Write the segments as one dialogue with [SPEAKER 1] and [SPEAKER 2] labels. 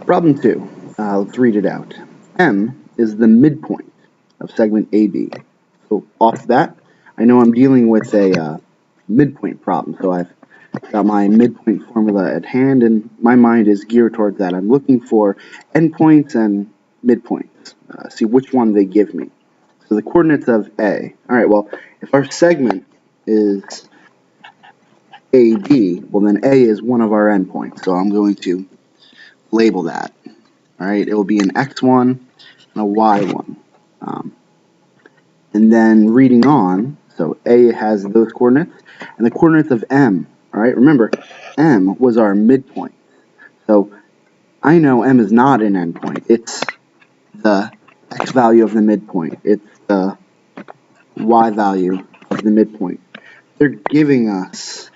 [SPEAKER 1] Problem 2. Let's read it out. M is the midpoint of segment AB. So off that, I know I'm dealing with a midpoint problem. So I've got my midpoint formula at hand, and my mind is geared towards that. I'm looking for endpoints and midpoints. See which one they give me. So the coordinates of A. All right, well, if our segment is AB, well then A is one of our endpoints. So I'm going to label that. All right, it will be an x1 and a y1. And then reading on, so A has those coordinates, and the coordinates of M. All right, remember, M was our midpoint. So I know M is not an endpoint. It's the x value of the midpoint. It's the y value of the midpoint. They're giving us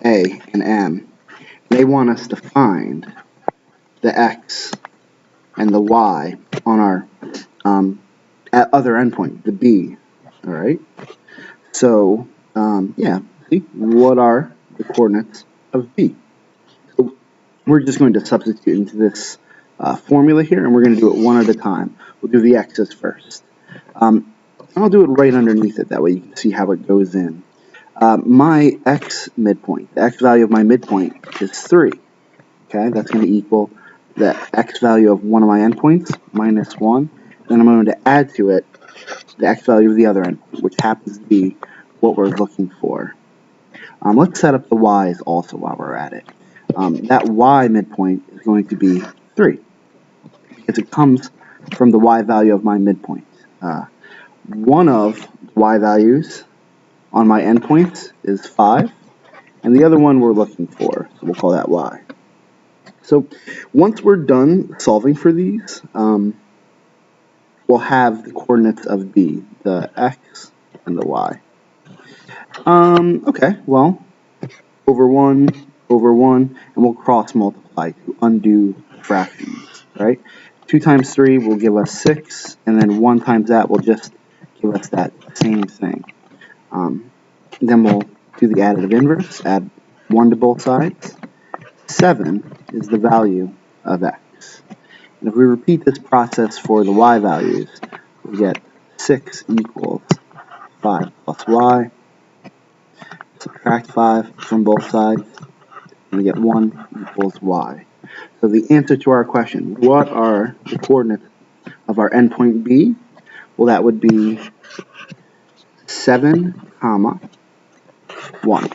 [SPEAKER 1] A and M. They want us to find the x and the y on our other endpoint, the B. All right. So yeah, see, what are the coordinates of B? So we're just going to substitute into this formula here, and we're going to do it one at a time. We'll do the x's first. I'll do it right underneath it. That way you can see how it goes in. My x midpoint, the x value of my midpoint is 3. Okay, that's going to equal the x value of one of my endpoints minus 1. Then I'm going to add to it the x value of the other endpoint, which happens to be what we're looking for. Let's set up the y's also while we're at it. That y midpoint is going to be 3 because it comes from the y value of my midpoint. One of the y values on my endpoints is 5, and the other one we're looking for, so we'll call that y. So once we're done solving for these, we'll have the coordinates of B, the x and the y. Okay, well, over 1, and we'll cross multiply to undo fractions, right? 2 times 3 will give us 6, and then 1 times that will just give us that same thing. Then we'll do the additive inverse, add 1 to both sides. 7 is the value of x. And if we repeat this process for the y values, we get 6 equals 5 plus y. Subtract 5 from both sides, and we get 1 equals y. So the answer to our question, what are the coordinates of our endpoint B? Well, that would be 7, 1.